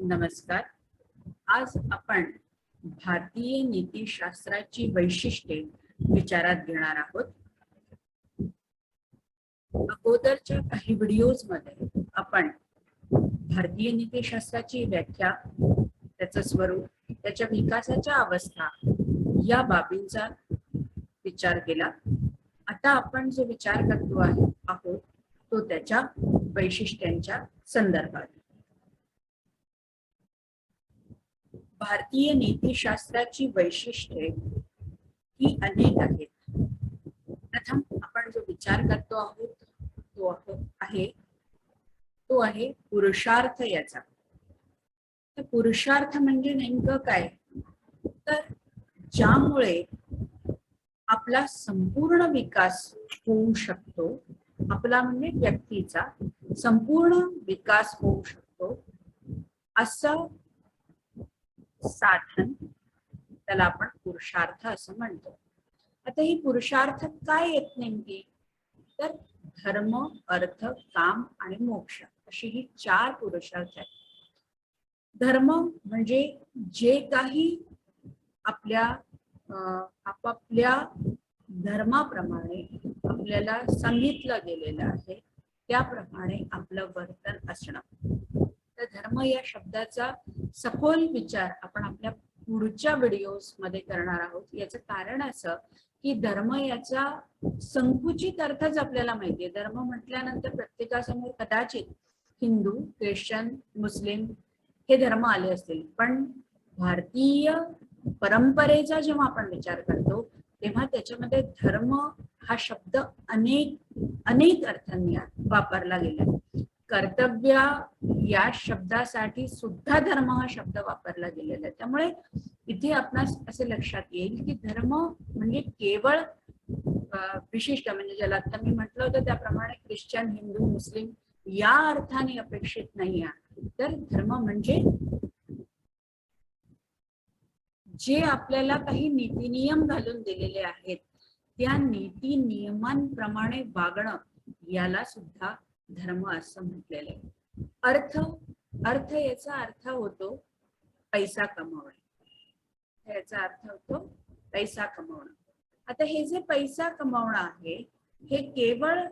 नमस्कार. आज आपण भारतीय नीतिशास्त्राची वैशिष्ट्ये विचारात घेणार आहोत. अगोदरच्या काही व्हिडिओज मध्ये आपण भारतीय नीतिशास्त्राची व्याख्या, त्याचं स्वरूप, त्याच्या विकासाच्या अवस्था या बाबींचा विचार केला. आता आपण जो विचार करतो आहोत तो त्याच्या वैशिष्ट्यांच्या संदर्भात. भारतीय नीतिशास्त्राची वैशिष्ट्ये ही अनेक आहेत. प्रथम आपण जो विचार करतो आहोत तो आहे पुरुषार्थ याचा. तर पुरुषार्थ म्हणजे नेमकं काय? तर ज्यामुळे आपला संपूर्ण विकास होऊ शकतो, आपला म्हणजे व्यक्तीचा संपूर्ण विकास होऊ शकतो, असं साधन त्याला आपण पुरुषार्थ असं म्हणतो. आता ही पुरुषार्थ काय आहेत नेमकी? तर धर्म, अर्थ, काम आणि मोक्ष अशी ही 4 पुरुषार्थ आहेत. धर्म म्हणजे जे काही आपापल्या धर्माप्रमाणे आपल्याला सांगितलं गेलेलं आहे त्याप्रमाणे आपलं वर्तन असणं. तर धर्म या शब्दाचा सखोल विचार आपण आपल्या पुढच्या व्हिडिओज मध्ये करणार आहोत. याचं कारण असं की धर्म याचा संकुचित अर्थच आपल्याला माहितीये. धर्म म्हटल्यानंतर प्रत्येकासमोर कदाचित हिंदू, ख्रिश्चन, मुस्लिम हे धर्म आले असतील, पण भारतीय परंपरेचा जेव्हा आपण विचार करतो तेव्हा त्याच्यामध्ये धर्म हा शब्द अनेक अर्थांनी वापरला गेला. कर्तव्य या शब्दासाठी सुद्धा धर्म हा शब्द वापरला गेलेला आहे. त्यामुळे इथे आपणास असे लक्षात येईल की धर्म म्हणजे केवळ विशिष्ट, म्हणजे ज्याला आता मी म्हटलं होतं त्याप्रमाणे ख्रिश्चन, हिंदू, मुस्लिम या अर्थाने अपेक्षित नाही आहे. तर धर्म म्हणजे जे आपल्याला काही नीती नियम घालून दिलेले आहेत त्या नीती नियमांप्रमाणे वागणं याला सुद्धा धर्म असं म्हटलेलं आहे. अर्थ याचा अर्थ होतो पैसा कमवणे. याचा अर्थ होतो पैसा कमवणं. आता हे जे पैसा कमवणं आहे हे केवळ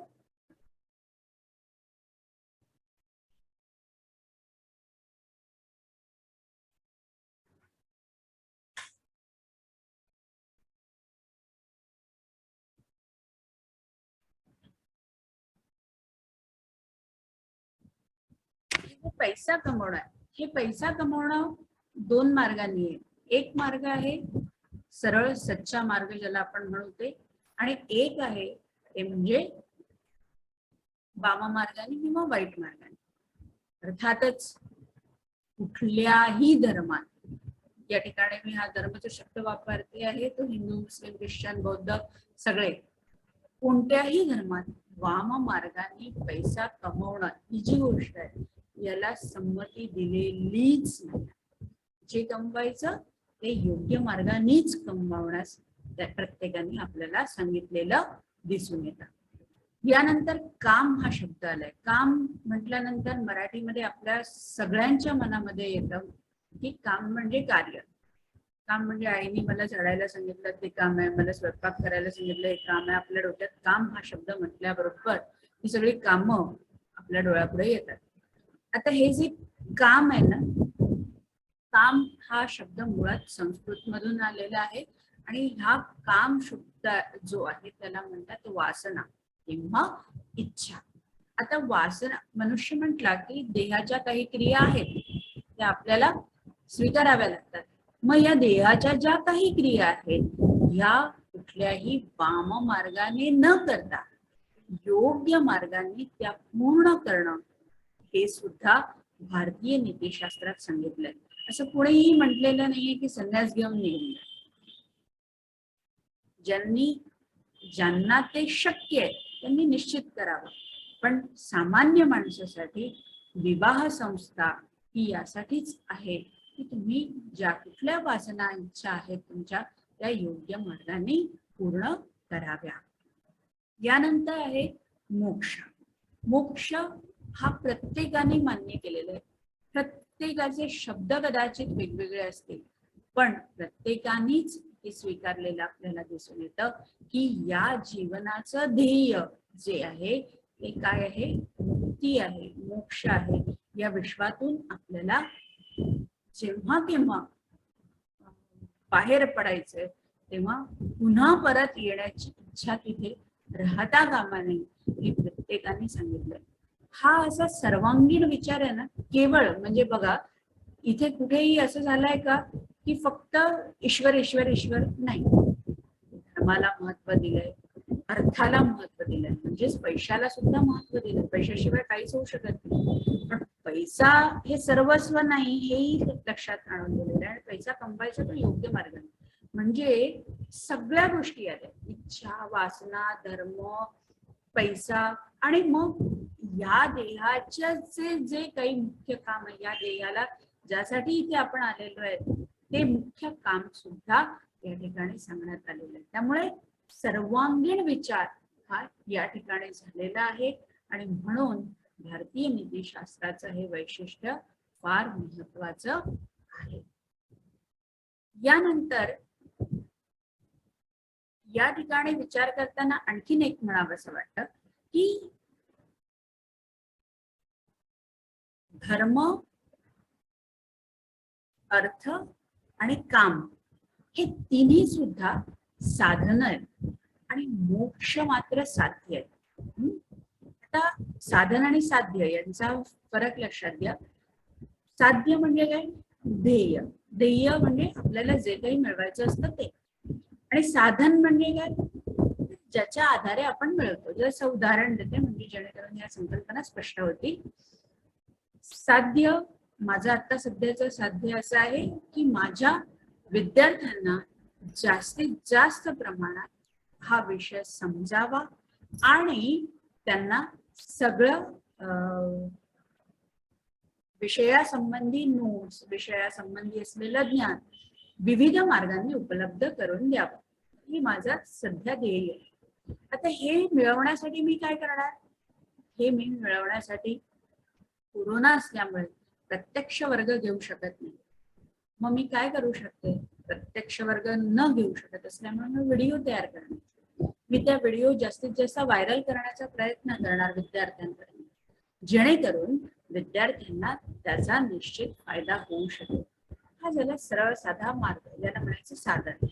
पैसा कमवणं आहे. हे पैसा कमवणं 2 मार्गांनी आहे. एक मार्ग आहे सरळ सच्चा मार्ग ज्याला आपण म्हणतो, आणि एक आहे ते म्हणजे वाम मार्गाने किंवा वाईट मार्गाने. अर्थातच कुठल्याही धर्मात, या ठिकाणी मी हा धर्माचा शब्द वापरते आहे तो हिंदू, मुस्लिम, ख्रिश्चन, बौद्ध सगळे, कोणत्याही धर्मात वाम मार्गाने पैसा कमवणं ही जी गोष्ट आहे याला संमती दिलेलीच नाही. जे कमवायचं ते योग्य मार्गानेच कमवण्यास प्रत्येकाने आपल्याला सांगितलेलं दिसून येतं. यानंतर काम हा शब्द आलाय. काम म्हटल्यानंतर मराठीमध्ये आपल्या सगळ्यांच्या मनामध्ये येतं की काम म्हणजे कार्य. काम म्हणजे आईने मला झाडायला सांगितलं ते काम आहे, मला स्वयंपाक करायला सांगितलं हे काम आहे. आपल्या डोक्यात काम हा शब्द म्हटल्याबरोबर ही सगळी कामं आपल्या डोळ्यापुढे येतात. आता हे जे काम आहे ना, काम हा शब्द मुळात संस्कृत मधून आलेला आहे आणि हा काम शब्द जो आहे त्याला म्हणतात वासना किंवा इच्छा. आता वासना, मनुष्य म्हटला की देहाच्या काही क्रिया आहेत त्या आपल्याला स्वीकाराव्या लागतात. मग या देहाच्या ज्या काही क्रिया आहेत ह्या कुठल्याही वाम मार्गाने न करता योग्य मार्गाने त्या पूर्ण करणं हे सुद्धा भारतीय नीतिशास्त्रात सांगितलंय. असं कुणीही म्हटलेलं नाहीये की संन्यास घेऊन निघून जा. ज्यांना ते शक्य आहे त्यांनी निश्चित करावं. पण सामान्य माणसासाठी विवाह संस्था ही यासाठीच आहे की तुम्ही ज्या कुठल्या वासना, इच्छा आहेत तुमच्या त्या योग्य मार्गाने पूर्ण कराव्या. यानंतर आहे मोक्ष. मोक्ष हा प्रत्येकाने मान्य केलेला आहे. प्रत्येकाचे शब्द कदाचित वेगवेगळे असतील, पण प्रत्येकानेच हे स्वीकारलेलं आपल्याला दिसून येतं की या जीवनाचं ध्येय जे आहे ते काय आहे, मुक्ती आहे, मोक्ष आहे. या विश्वातून आपल्याला जेव्हा केव्हा बाहेर पडायचंय तेव्हा पुन्हा परत येण्याची इच्छा तिथे राहता कामा नये, हे प्रत्येकाने सांगितलंय. हा असा सर्वांगीण विचार आहे ना. केवळ म्हणजे बघा, इथे कुठेही असं झालंय का की फक्त ईश्वर ईश्वर ईश्वर नाही. धर्माला महत्व दिलंय, अर्थाला महत्व दिलंय, म्हणजेच पैशाला सुद्धा महत्व दिलंय. पैशाशिवाय काहीच होऊ शकत नाही. पण पैसा हे सर्वस्व नाही हेही लक्षात आणून दिलेलं आहे. आणि पैसा कमवायचा तो योग्य मार्गाने, म्हणजे सगळ्या गोष्टी आल्या, इच्छा, वासना, धर्म, पैसा. आणि मग या देहाचे जे काही मुख्य काम आहे, या देहाला ज्यासाठी इथे आपण आलेलो आहे ते मुख्य काम सुद्धा या ठिकाणी सांगण्यात आलेलं आहे. त्यामुळे सर्वांगीण विचार हा या ठिकाणी झालेला आहे. आणि म्हणून भारतीय नीतिशास्त्राचं हे वैशिष्ट्य फार महत्वाचं आहे. यानंतर या ठिकाणी विचार करताना आणखीन एक म्हणावं असं वाटतं की धर्म, अर्थ आणि काम हे तिन्ही सुद्धा साधन आहेत आणि मोक्ष मात्र साध्य आहे. आता साधन आणि साध्य यांचा फरक लक्षात घ्या. साध्य म्हणजे काय, ध्येय. ध्येय म्हणजे आपल्याला जे काही मिळवायचं असतं ते. आणि साधन म्हणजे काय, ज्याच्या आधारे आपण मिळवतो. जसं उदाहरण देते म्हणजे जेणेकरून या संकल्पना स्पष्ट होती. साध्य, माझं आता सध्याचं साध्य असं आहे की माझ्या विद्यार्थ्यांना जास्तीत जास्त प्रमाणात हा विषय समजावा आणि त्यांना सगळं विषयासंबंधी नोट्स, विषयासंबंधी असलेलं ज्ञान विविध मार्गांनी उपलब्ध करून द्यावं. ही माझा सध्या ध्येय आहे. आता हे मिळवण्यासाठी मी काय करणार, हे मी मिळवण्यासाठी कोरोना असल्यामुळे प्रत्यक्ष वर्ग घेऊ शकत नाही. मग मी काय करू शकते, प्रत्यक्ष वर्ग न घेऊ शकत असल्यामुळे मी व्हिडिओ तयार करणार. मी त्या व्हिडिओ जास्तीत जास्त व्हायरल करण्याचा प्रयत्न करणार विद्यार्थ्यांपर्यंत, जेणेकरून विद्यार्थ्यांना त्याचा निश्चित फायदा होऊ शकेल. हा झाला सरळ साधा मार्ग, ज्याला म्हणायचं साधन.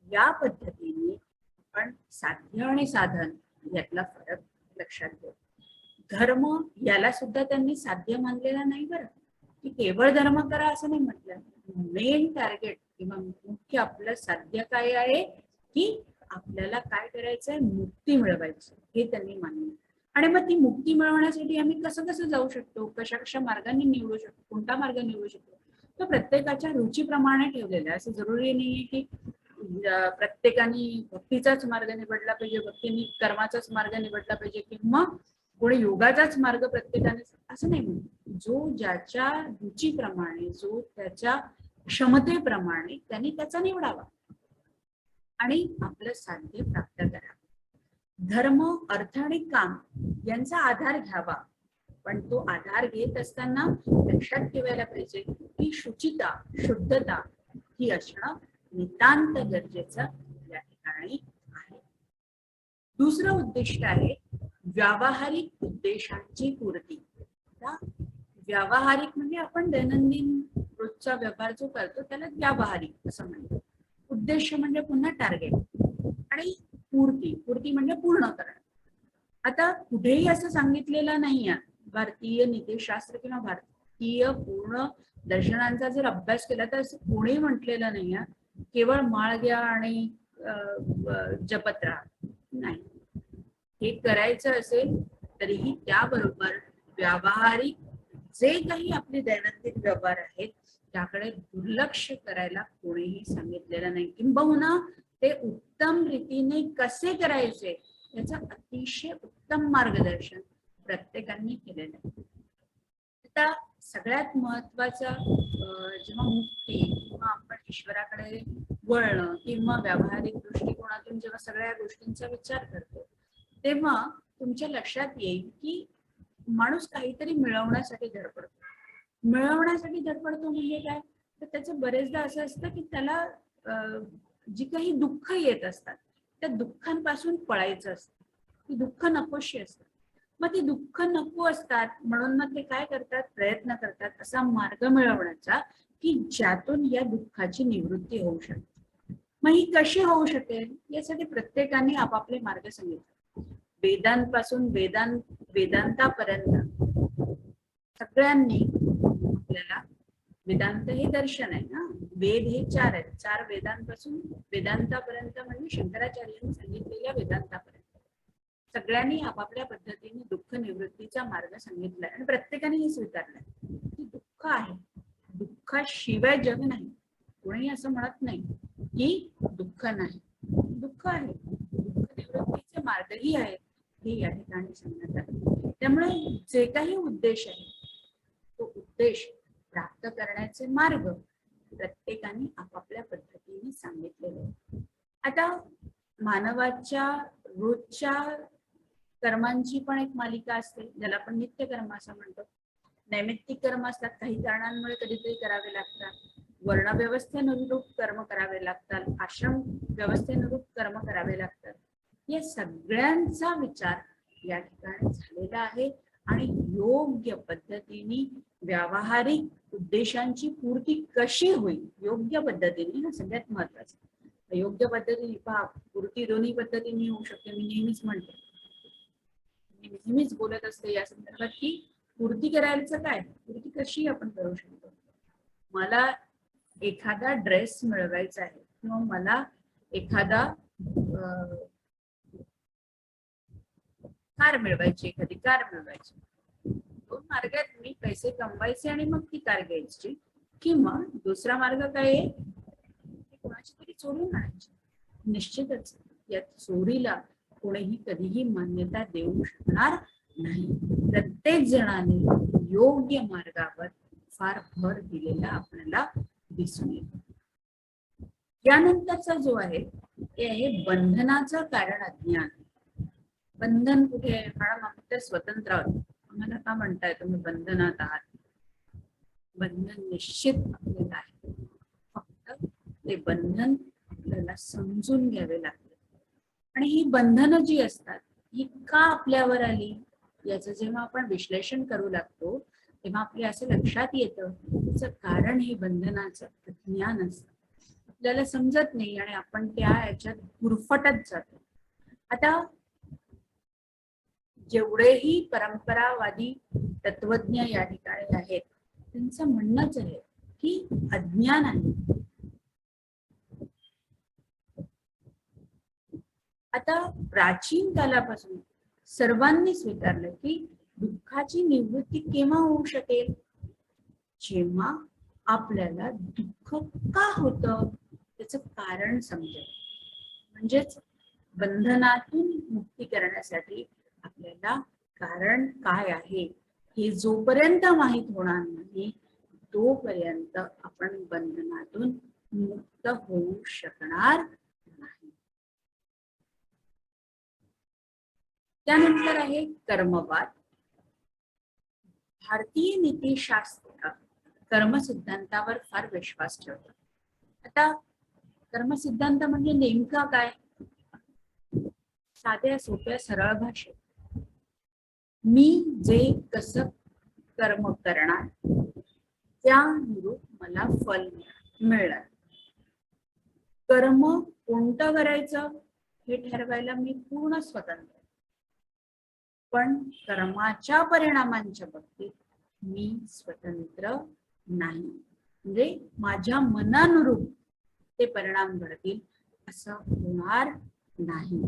या पद्धतीने आपण साध्य आणि साधन यातला फरक लक्षात घेऊ. धर्म याला सुद्धा त्यांनी साध्य मानलेला नाही बरं, की केवळ धर्म करा असं नाही म्हटलं. मेन टार्गेट किंवा मुख्य आपलं साध्य काय आहे की आपल्याला काय करायचंय, मुक्ती मिळवायची, हे त्यांनी मानलं. आणि मग ती मुक्ती मिळवण्यासाठी आम्ही कसं कसं जाऊ शकतो, कशा कशा मार्गाने निवडू शकतो, कोणता मार्ग निवडू शकतो, तो प्रत्येकाच्या रुचीप्रमाणे ठेवलेला आहे. असं जरुरी नाहीये की प्रत्येकाने भक्तीचाच मार्ग निवडला पाहिजे, भक्तीने कर्माचाच मार्ग निवडला पाहिजे, किंवा कोणी योगाचाच मार्ग प्रत्येकाने, असं नाही म्हणून. जो ज्याच्या रुचीप्रमाणे, जो त्याच्या क्षमतेप्रमाणे त्यांनी त्याचा निवडावा आणि आपलं साध्य प्राप्त करावं. धर्म, अर्थ आणि काम यांचा आधार घ्यावा, पण तो आधार घेत असताना लक्षात ठेवायला पाहिजे की शुचिता, शुद्धता ही असणं नितांत गरजेचं या ठिकाणी आहे. दुसरं उद्दिष्ट आहे व्यावहारिक उद्देशांची पूर्ती. व्यावहारिक म्हणजे आपण दैनंदिन रोजचा व्यवहार जो करतो त्याला व्यावहारिक असं म्हणतो. उद्देश म्हणजे पुन्हा टार्गेट, आणि पूर्ती, पूर्ती म्हणजे पूर्ण करणं. आता कुठेही असं सांगितलेलं नाही आहे, भारतीय नीतिशास्त्र किंवा भारतीय पूर्ण दर्शनांचा जर अभ्यास केला तर असं कोणी म्हटलेलं नाही आहे केवळ माळ घ्या आणि जपत राहा. नाही, हे करायचं असेल तरीही त्याबरोबर व्यावहारिक जे काही आपले दैनंदिन व्यवहार आहेत त्याकडे दुर्लक्ष करायला कोणीही सांगितलेलं नाही. किंबहुना ते उत्तम रीतीने कसे करायचे याचं अतिशय उत्तम मार्गदर्शन प्रत्येकाने केलेलं आहे. आता सगळ्यात महत्वाचं जेव्हा मुक्ती किंवा आपण ईश्वराकडे वळणं किंवा व्यावहारिक दृष्टिकोनातून जेव्हा सगळ्या गोष्टींचा विचार करतो तेव्हा तुमच्या लक्षात येईल की माणूस काहीतरी मिळवण्यासाठी धडपडतो. मिळवण्यासाठी धडपडतो म्हणजे काय, तर त्याचं बरेचदा असं असतं की त्याला जी काही दुःख येत असतात त्या दुःखांपासून पळायचं असतं. ती दुःख नकोशी असतात. मग ती दुःख नको असतात म्हणून मग ते काय करतात, प्रयत्न करतात असा मार्ग मिळवण्याचा की ज्यातून या दुःखाची निवृत्ती होऊ शकते. मग ही कशी होऊ शकेल यासाठी प्रत्येकाने आपापले मार्ग सांगितले. वेदांपासून वेदांतापर्यंत सगळ्यांनी आपल्याला, वेदांत हे दर्शन आहे ना, वेद हे 4 आहेत. 4 वेदांपासून वेदांतापर्यंत म्हणजे शंकराचार्यांनी सांगितलेल्या वेदांतापर्यंत सगळ्यांनी आपापल्या पद्धतीने दुःख निवृत्तीचा मार्ग सांगितलाय आणि प्रत्येकाने हे स्वीकारलंय की दुःख आहे, दुःखाशिवाय जग नाही. कोणी असं म्हणत नाही की दुःख नाही, दुःख आहे, दुःख निवृत्तीचे मार्गही आहेत हे या ठिकाणी सांगण्यात आले. त्यामुळे जे काही उद्देश आहे तो उद्देश प्राप्त करण्याचे मार्ग प्रत्येकाने आपापल्या पद्धतीने सांगितलेले आहेत. आता मानवाच्या रोजच्या कर्मांची पण एक मालिका असते ज्याला आपण नित्य कर्म असं म्हणतो. नैमित्तिक कर्म असतात, काही कारणांमुळे कधीतरी करावे लागतात. वर्ण व्यवस्थेनुरूप कर्म करावे लागतात, आश्रम व्यवस्थेनुरूप कर्म करावे लागतात. या सगळ्यांचा विचार या ठिकाणी झालेला आहे आणि योग्य पद्धतीने व्यावहारिक उद्देशांची पूर्ती कशी होईल योग्य पद्धतीने, हा सगळ्यात महत्वाचं. योग्य पद्धतीने पहा, पूर्ती दोन्ही पद्धतीने होऊ शकते. मी नेहमीच म्हणते, मी नेहमीच बोलत असते या संदर्भात की पूर्ती करायचं काय, पूर्ती कशी आपण करू शकतो. मला एखादा ड्रेस मिळवायचा आहे किंवा मला एखादा कार मिळवायची, एखादी कार मिळवायची. दोन मार्ग आहेत, मी पैसे कमवायचे आणि मग ती कार घ्यायची, किंवा दुसरा मार्ग काय आहे, कोणाची तरी चोरून आणायची. निश्चितच या चोरीला कोणीही कधीही मान्यता देऊ शकणार नाही. प्रत्येक जणाने योग्य मार्गावर फार भर दिलेला आपल्याला दिसून येतो. यानंतरचा जो आहे ते आहे बंधनाचं कारण अज्ञान. बंधन कुठे आहे मॅडम, आम्ही तर स्वतंत्र आहोत, आम्हाला का म्हणताय तुम्ही बंधनात आहात. बंधन निश्चित आपल्याला आहे, फक्त ते बंधन आपल्याला समजून घ्यावे लागते. आणि ही बंधनं जी असतात ही का आपल्यावर आली याचं जेव्हा आपण विश्लेषण करू लागतो तेव्हा आपल्या असं लक्षात येतं त्याचं कारण हे बंधनाचं अज्ञान असतं. आपल्याला समजत नाही आणि आपण त्या याच्यात गुरफटत जातो. आता जेवढेही परंपरावादी तत्वज्ञ या ठिकाणी आहेत त्यांचं म्हणणंच आहे की अज्ञान आहे. आता प्राचीन कालापासून सर्वांनी स्वीकारलं की दुःखाची निवृत्ती केव्हा होऊ शकेल, जेव्हा आपल्याला दुःख का होतं त्याचं कारण समजेल. म्हणजेच बंधनातून मुक्ती करण्यासाठी आपल्याला कारण काय आहे हे जोपर्यंत माहित होणार नाही तोपर्यंत आपण बंधनातून मुक्त होऊ शकणार नाही. त्यानंतर आहे कर्मवाद. भारतीय नीतिशास्त्र कर्मसिद्धांतावर फार विश्वास ठेवतात. आता कर्मसिद्धांत म्हणजे नेमका काय, साध्या सोप्या सरळ भाषेत मी जे कसं कर्म करणार त्यानुरूप मला फल मिळणार. कर्म कोणतं करायचं हे ठरवायला मी पूर्ण स्वतंत्र, पण कर्माच्या परिणामांच्या बाबतीत मी स्वतंत्र नाही. म्हणजे माझ्या मनानुरूप ते परिणाम घडतील असं होणार नाही.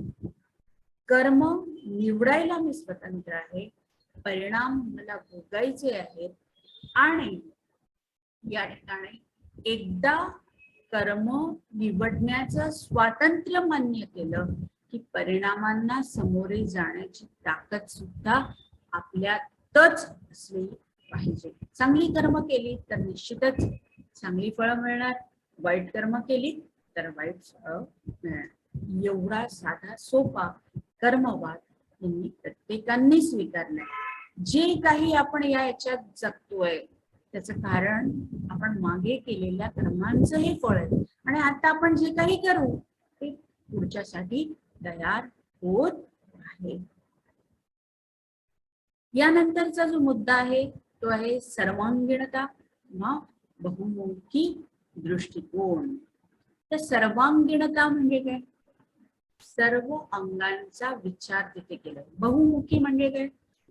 कर्म निवडायला मी स्वतंत्र आहे, परिणाम मला भोगायचे आहेत. आणि या ठिकाणी एकदा कर्म निवडण्याचं स्वातंत्र्य मान्य केलं की परिणामांना सामोरे जाण्याची ताकद सुद्धा आपल्यातच असली पाहिजे. चांगली कर्म केली तर निश्चितच चांगली फळं मिळणार, वाईट कर्म केली तर वाईट फळं मिळणार. एवढा साधा सोपा कर्मवाद यांनी प्रत्येकाने स्वीकारलाय. जे काही आपण या याच्यात जगतोय त्याचं कारण आपण मागे केलेल्या कर्मांचं हे फळ आहे. आणि आता आपण जे काही करू ते पुढच्यासाठी तयार होत आहे. यानंतरचा जो मुद्दा आहे तो आहे सर्वांगीणता किंवा बहुमुखी दृष्टिकोन. तर सर्वांगीणता म्हणजे काय? सर्व अंगांचा विचार तिथे केला. बहुमुखी म्हणजे काय?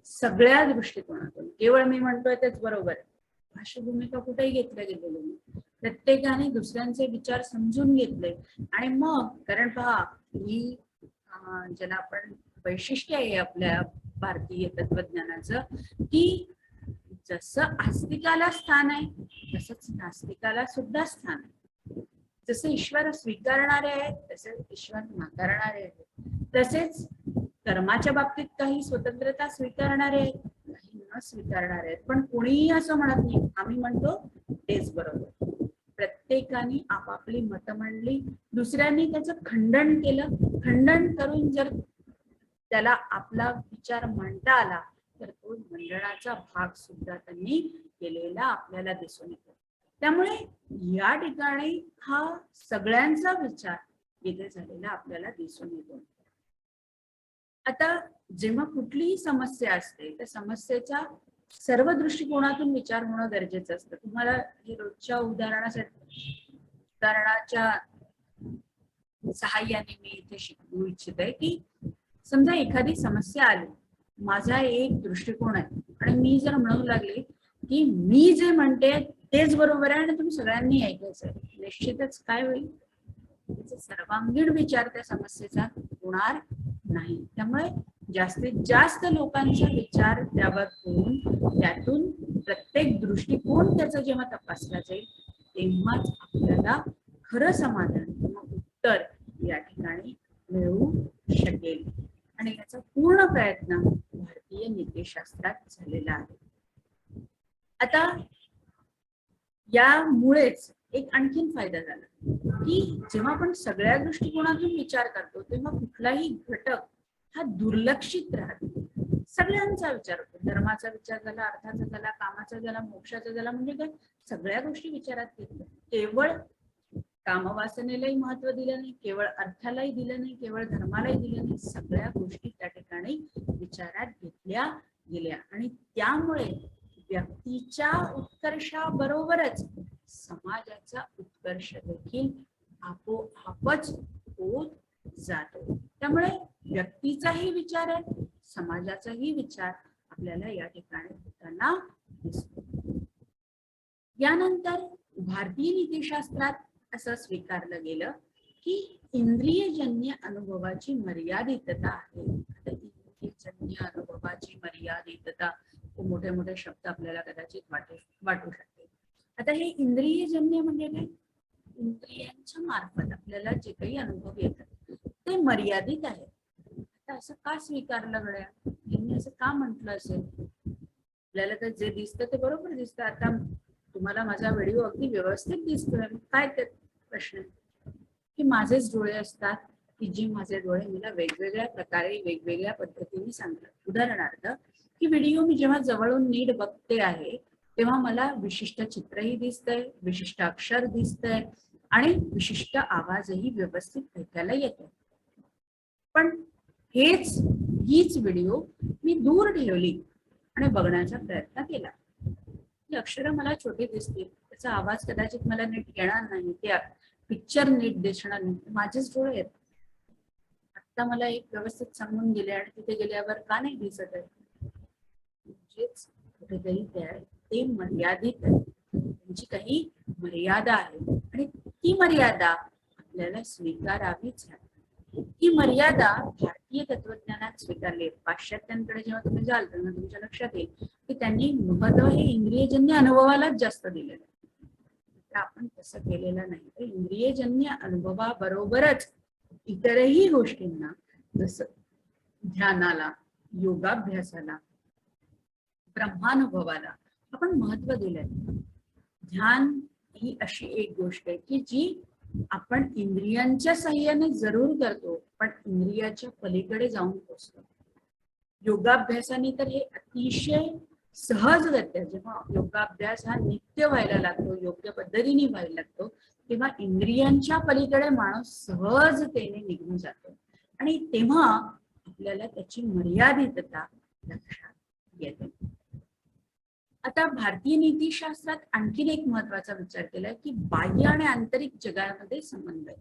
सगळ्या दृष्टिकोनातून. केवळ मी म्हणतोय तेच बरोबर आहे अशी भूमिका कुठेही घेतल्या गेलेली नाही. प्रत्येकाने दुसऱ्यांचे विचार समजून घेतले आणि मग, कारण पहा ही ज्याला आपण वैशिष्ट्य आहे आपल्या भारतीय तत्वज्ञानाचं, की जसं आस्तिकाला स्थान आहे तसंच नास्तिकाला सुद्धा स्थान आहे. जसे ईश्वर स्वीकारणारे आहेत तसे ईश्वर नाकारणारे आहेत. तसेच कर्माच्या बाबतीत काही स्वतंत्रता स्वीकारणारे आहेत, काही न स्वीकारणारे आहेत. पण कोणीही असं म्हणत नाही आम्ही म्हणतो तेच बरोबर. प्रत्येकाने आपापली मतं मांडली, दुसऱ्यांनी त्याचं खंडन केलं. खंडन करून जर त्याला आपला विचार मांडता आला तर तो मंडळाचा भाग सुद्धा त्यांनी केलेला आपल्याला दिसून येतो. त्यामुळे या ठिकाणी हा सगळ्यांचा विचार इथे झालेला आपल्याला दिसून येतो. आता जेव्हा कुठलीही समस्या असते त्या समस्येचा सर्व दृष्टिकोनातून विचार होणं गरजेचं असतं. तुम्हाला हे रोजच्या उदाहरणाच्या सहाय्याने मी इथे शिकवू इच्छिते की समजा एखादी समस्या आली, माझा एक दृष्टिकोन आहे आणि मी जर म्हणू लागले की मी जे म्हणते तेच बरोबर आहे आणि तुम्ही सगळ्यांनी ऐकायचं आहे, निश्चितच काय होईल? त्याचा सर्वांगीण विचार त्या समस्येचा होणार नाही. त्यामुळे जास्तीत जास्त लोकांचा विचार त्यावर होऊन त्यातून प्रत्येक दृष्टिकोन त्याचा जेव्हा तपासला जाईल तेव्हाच आपल्याला खरं समाधान किंवा उत्तर या ठिकाणी मिळू शकेल. आणि याचा पूर्ण प्रयत्न भारतीय नीतिशास्त्रात झालेला आहे. आता यामुळेच एक आणखीन फायदा झाला की जेव्हा आपण सगळ्या दृष्टिकोनातून विचार करतो तेव्हा कुठलाही घटक हा दुर्लक्षित राहतो. सगळ्यांचा विचार होतो. धर्माचा विचार झाला, अर्थाचा झाला, कामाचा झाला, मोक्षाचा झाला, म्हणजे काय सगळ्या गोष्टी विचारात घेतल्या. केवळ कामवासनेलाही महत्व दिलं नाही, केवळ अर्थालाही दिलं नाही, केवळ धर्मालाही दिलं नाही, सगळ्या गोष्टी त्या ठिकाणी विचारात घेतल्या गेल्या. आणि त्यामुळे व्यक्तीच्या उत्कर्षाबरोबरच समाजाचा उत्कर्ष देखील आपोआपच होत जातो. त्यामुळे व्यक्तीचाही विचार आहे, समाजाचाही विचार आपल्याला या ठिकाणी होताना दिसतो. यानंतर भारतीय नीतिशास्त्रात असं स्वीकारलं गेलं की इंद्रियजन्य अनुभवाची मर्यादितता आहे. आता इंद्रियजन्य अनुभवाची मर्यादितता मोठे मोठे शब्द आपल्याला कदाचित वाटू शकते. आता हे इंद्रियजन्य म्हणजे काय? इंद्रियांच्या मार्फत आपल्याला जे काही अनुभव येतात ते मर्यादित आहे. आता असं का स्वीकारलं गड्या? यांनी असं का म्हटलं असेल? आपल्याला तर जे दिसतं ते बरोबर दिसतं. आता तुम्हाला माझा व्हिडिओ अगदी व्यवस्थित दिसतोय, काय ते प्रश्न की माझेच डोळे असतात की जे माझे डोळे मला वेगवेगळ्या प्रकारे वेगवेगळ्या पद्धतीने सांगतात. उदाहरणार्थ की व्हिडिओ मी जेव्हा जवळून नीट बघते आहे तेव्हा मला विशिष्ट चित्रही दिसतंय, विशिष्ट अक्षर दिसतंय आणि विशिष्ट आवाजही व्यवस्थित ऐकायला येतो. पण हीच व्हिडिओ मी दूर ठेवली आणि बघण्याचा प्रयत्न केला. ती अक्षरं मला छोटी दिसतील, त्याचा आवाज कदाचित मला नीट येणार नाही, ते पिक्चर नीट दिसणार नाही, माझेच डोळे आहेत. आता मला एक व्यवस्थित सांगून गेले आणि तिथे गेल्यावर का नाही दिसत आहे? म्हणजेच कुठेतरी ते मर्यादित आहे, त्यांची काही मर्यादा आहे आणि ती मर्यादा आपल्याला स्वीकारावीच लागते. ही मर्यादा भारतीय तत्वज्ञानात स्वीकारली. पाश्चात्यांकडे जेव्हा तुम्ही जाल तेव्हा तुमच्या लक्षात येईल की त्यांनी महत्व हे इंद्रियजन्य अनुभवालाच जास्त दिलेलं आहे. तर आपण तसं केलेलं नाही. तर इंद्रियजन्य अनुभवाबरोबरच इतरही गोष्टींना जसं ध्यानाला, योगाभ्यासाला, ब्रह्मानुभवाला आपण महत्व दिलंय. ध्यान ही अशी एक गोष्ट आहे की जी आपण इंद्रियांच्या साह्याने जरूर करतो पण इंद्रियाच्या पलीकडे जाऊन पोहोचतो. योगाभ्यासाने तर हे अतिशय सहजगत्या जेव्हा योगाभ्यास हा नित्य व्हायला लागतो, योग्य पद्धतीने व्हायला लागतो, तेव्हा इंद्रियांच्या पलीकडे माणूस सहजतेने निघून जातो आणि तेव्हा आपल्याला त्याची मर्यादितता लक्षात येते. आता भारतीय नीतिशास्त्रात आणखीन एक महत्वाचा विचार केलाय की बाह्य आणि आंतरिक जगामध्ये समन्वय.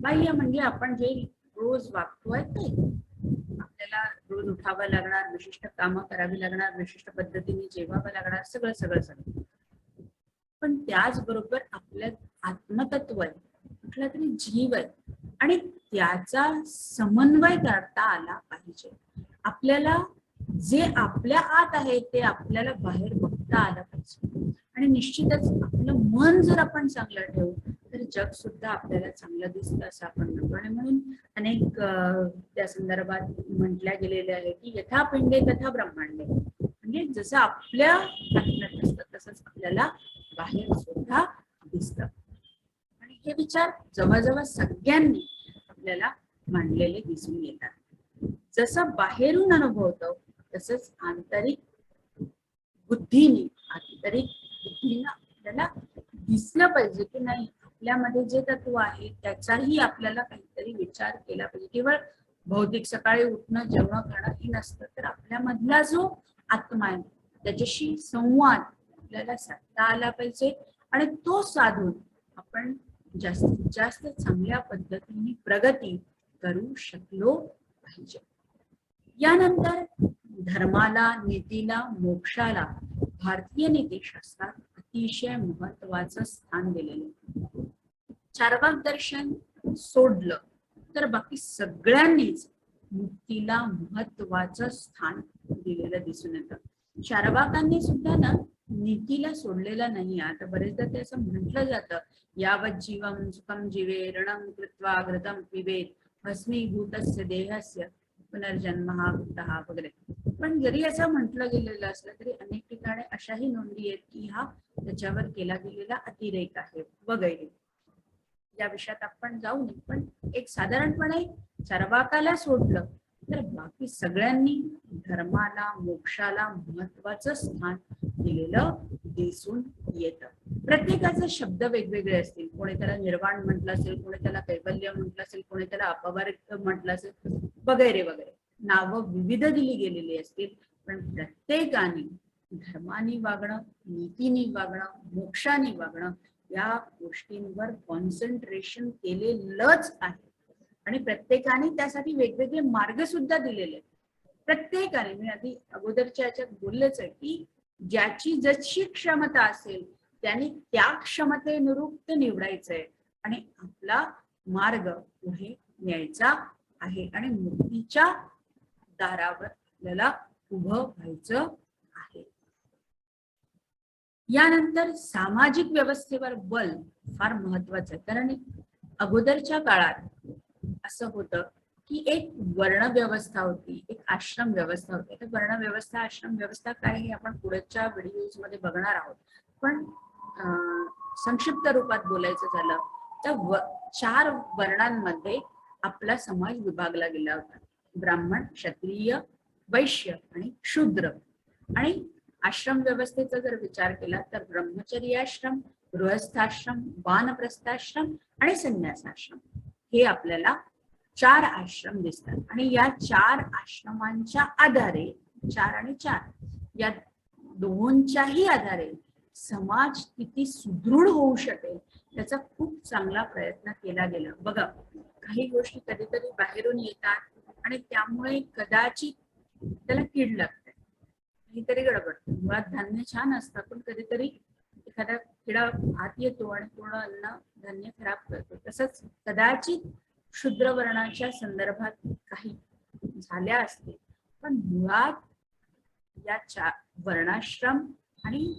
बाह्य म्हणजे आपण जे रोज वागतोय ते, आपल्याला रोज उठावं लागणार, विशिष्ट कामं करावी लागणार, विशिष्ट पद्धतीने जेवावं लागणार, सगळं सगळं सगळं. पण त्याचबरोबर आपल्या आत्मतत्व आहे, कुठला तरी जीव आहे आणि त्याचा समन्वय करता आला पाहिजे. आपल्याला जे आपल्या आत आहे ते आपल्याला बाहेर बघता आलं पाहिजे आणि निश्चितच आपलं मन जर आपण चांगलं ठेवू तर जग सुद्धा आपल्याला चांगलं दिसतं असं आपण म्हणतो. आणि म्हणून अनेक त्या संदर्भात म्हटल्या गेलेले आहे की यथा पिंडे तथा ब्रह्मांडे, म्हणजे जसं आपल्या आत्म्यात असतं तसंच आपल्याला बाहेर सुद्धा दिसतं. आणि हे विचार जवळजवळ सगळ्यांनी आपल्याला मांडलेले दिसून येतात. जसं बाहेरून अनुभवतो तसंच आंतरिक बुद्धीने आपल्याला दिसलं पाहिजे की नाही आपल्यामध्ये जे तत्व आहे त्याचाही आपल्याला काहीतरी विचार केला पाहिजे. केवळ भौतिक सकाळी उठणं, जेवण, खाणं ही नसतं, तर आपल्यामधला जो आत्मा आहे त्याच्याशी संवाद आपल्याला साधता आला पाहिजे आणि तो साधून आपण जास्तीत जास्त चांगल्या पद्धतीने प्रगती करू शकलो पाहिजे. यानंतर धर्माला, नीतीला, मोक्षाला भारतीय नीतिशास्त्रात अतिशय महत्वाचं स्थान दिलेलं. चार्वाक दर्शन सोडलं तर बाकी सगळ्यांनीच मुक्तीला महत्वाचं स्थान दिलेलं दिसून येतं. चार्वाकांनी सुद्धा ना नीतीला सोडलेलं नाही. आता बरेचदा ते असं म्हटलं जातं, यावत जीवम सुखम जीवे ऋणम कृत्वा घृतम पिबेत भस्मीभूतस्य देहस्य पुनर्जन्म हा वृत्तः वगैरे. पण जरी असं म्हटलं गेलेलं असलं तरी अनेक ठिकाणी अशाही नोंदी आहेत की हा त्याच्यावर केला गेलेला अतिरेक आहे वगैरे. या विषयात आपण जाऊ नये, पण एक साधारणपणे चार्वाकाला सोडलं तर बाकी सगळ्यांनी धर्माला, मोक्षाला महत्वाचं स्थान दिलेलं दिसून येतं. प्रत्येकाचे शब्द वेगवेगळे असतील, कोणी त्याला निर्वाण म्हटलं असेल, कोणी त्याला कैवल्य म्हटलं असेल, कोणी त्याला अपवारित म्हटलं असेल वगैरे वगैरे. नावं विविध दिली गेलेली असतील, पण प्रत्येकाने धर्माने वागणं, नीतीने वागणं, मोक्षाने वागणं या गोष्टींवर कॉन्सन्ट्रेशन केलेलंच आहे. आणि प्रत्येकाने त्यासाठी वेगवेगळे मार्ग सुद्धा दिलेले आहेत. प्रत्येकाने, मी आधी अगोदरच्या याच्यात बोललेच आहे की ज्याची जशी क्षमता असेल त्याने त्या क्षमतेनुरूप ते निवडायचंय आणि आपला मार्ग पुढे न्यायचा आहे आणि मुक्तीच्या दारावर आपल्याला उभं व्हायचं आहे. यानंतर सामाजिक व्यवस्थेवर बल फार महत्वाचं आहे. कारण अगोदरच्या काळात असं होतं की एक वर्ण व्यवस्था होती, एक आश्रम व्यवस्था होती. तर वर्ण व्यवस्था, आश्रम व्यवस्था काय हे आपण पुढच्या व्हिडिओज मध्ये बघणार आहोत. पण संक्षिप्त रूपात बोलायचं झालं तर 4 वर्णांमध्ये आपला समाज विभागला गेला होता. ब्राह्मण, क्षत्रिय, वैश्य आणि शूद्र. आणि आश्रम व्यवस्थेचा जर विचार केला तर ब्रह्मचर्याश्रम, गृहस्थाश्रम, वानप्रस्थाश्रम आणि संन्यासाश्रम हे आपल्याला 4 आश्रम दिसतात. आणि या 4 आश्रमांच्या आधारे 4 आणि 4 या दोहोंच्याही आधारे समाज किती सुदृढ होऊ शकेल त्याचा खूप चांगला प्रयत्न केला गेला. बघा, काही गोष्टी कधीतरी बाहेरून येतात आणि त्यामुळे कदाचित त्याला कीड लागते, काहीतरी गडबडते. मुळात धान्य छान असतं, पण कधीतरी एखादा किडा आत येतो आणि पूर्ण अन्न धान्य खराब करतो. तसंच कदाचित शूद्र वर्णाच्या संदर्भात काही झाल्या असतील, पण मुळात या वर्णाश्रम आणि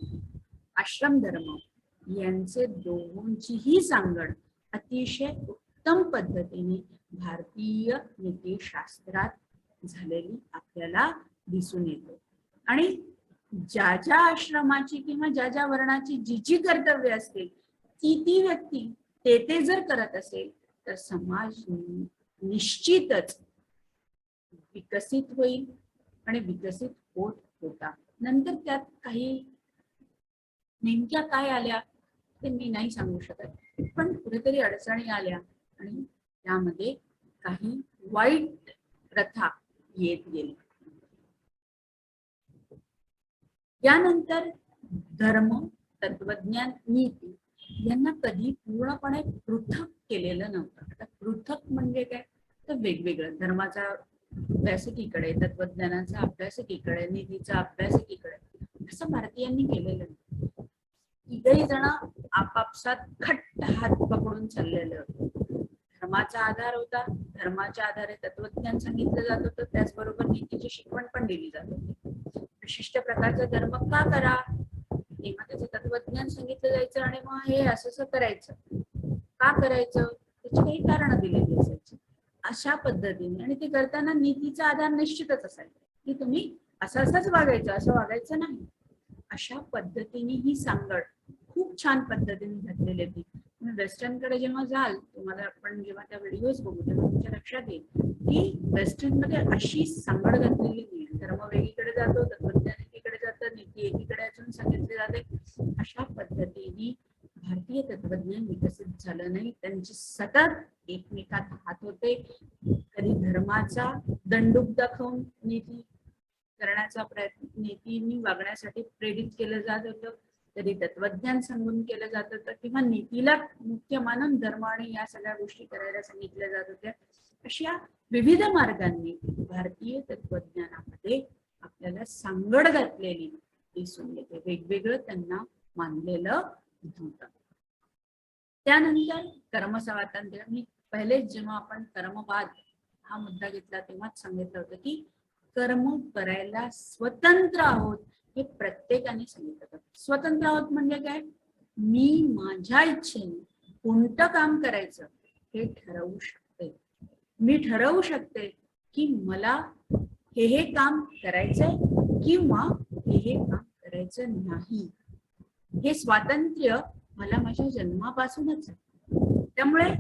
आश्रम धर्म यांचे दोहोंचीही सांगड अतिशय उत्तम पद्धतीने भारतीय नीतिशास्त्रात झालेली आपल्याला दिसून येते. आणि ज्या ज्या आश्रमाची किंवा ज्या ज्या वर्णाची जी जी कर्तव्य असतील ती व्यक्ती ते जर करत असेल तर समाज निश्चितच विकसित होईल आणि विकसित होत होता. नंतर त्यात काही नेमक्या काय आल्या ते मी नाही सांगू शकत, पण कुठेतरी अडचणी आल्या आणि त्यामध्ये काही वाईट प्रथा येत गेली. यानंतर धर्म, तत्वज्ञान, नीती यांना कधी पूर्णपणे पृथक केलेलं नव्हतं. आता पृथक म्हणजे काय, तर वेगवेगळं, धर्माचा अभ्यास एकीकडे, तत्वज्ञानाचा अभ्यास एकीकडे, नीतीचा अभ्यास एकीकडे, असं भारतीयांनी केलेलं नाही. तिघही जण आपापसात घट्ट हात पकडून चाललेलं होतं. धर्माचा आधार होता, धर्माच्या आधारे तत्वज्ञान सांगितलं जात होतं, त्याचबरोबर नीतीची शिकवण पण दिली जात होती. विशिष्ट प्रकारचा धर्म का करा, तेव्हा त्याचं तत्वज्ञान सांगितलं जायचं आणि मग हे असं करायचं. का करायचं त्याची काही कारण दिलेली असायची. अशा पद्धतीने, आणि ते करताना नीतीचा आधार निश्चितच असायचा की तुम्ही असं असंच वागायचं, असं वागायचं नाही. अशा पद्धतीने ही सांगड खूप छान पद्धतीने घातलेली होती. वेस्टर्नकडे जेव्हा जाल, तुम्हाला आपण जेव्हा त्या व्हिडिओज बघू तेव्हा तुमच्या लक्षात येईल की वेस्टर्नमध्ये अशी सांगड घातलेली नाही. धर्म वेगळीकडे जातो, तत्वज्ञान एकीकडे जातं, नीती एकीकडे अजून सांगितले जाते. अशा पद्धतीने भारतीय तत्वज्ञान विकसित झालं नाही. त्यांचे सतत एकमेकात हात होते. कधी धर्माचा दंडूक दाखवून नीती करण्याचा प्रयत्न, नीतीने वागण्यासाठी प्रेरित केलं जात होतं, कधी तत्वज्ञान सांगून केलं जात होतं, किंवा नीतीला मुख्य मानून धर्म आणि या सगळ्या गोष्टी करायला सांगितल्या जात होत्या. अशा विविध मार्गांनी भारतीय तत्वज्ञानामध्ये आपल्याला सांगड घातलेली दिसून येते. वेगवेगळं त्यांना मानलेलं होतं. त्यानंतर कर्मस्वातंत्र्य. मी पहिले जेव्हा आपण कर्मवाद हा मुद्दा घेतला तेव्हाच सांगितलं होतं की कर्म करायला स्वतंत्र आहोत हे प्रत्येकाने सांगितलं होतं. स्वतंत्र आहोत म्हणजे काय, मी माझ्या इच्छेने कोणतं काम करायचं हे ठरवू शकते. मी ठरवू शकते की मला हे काम करायचंय किंवा हे काम करायचं नाही. हे स्वातंत्र्य मला माझ्या जन्मापासूनच आहे. त्यामुळे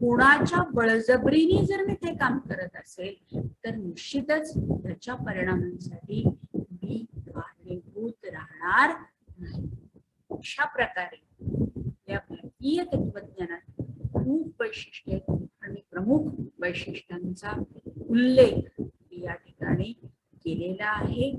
कोणाच्या बळजबरीने जर मी ते काम करत असेल तर निश्चितच त्याच्या परिणामांसाठी मी कारणीभूत राहणार नाही. अशा प्रकारे या भारतीय तत्वज्ञानात खूप वैशिष्ट्ये आणि प्रमुख वैशिष्ट्यांचा उल्लेख या ठिकाणी केलेला आहे.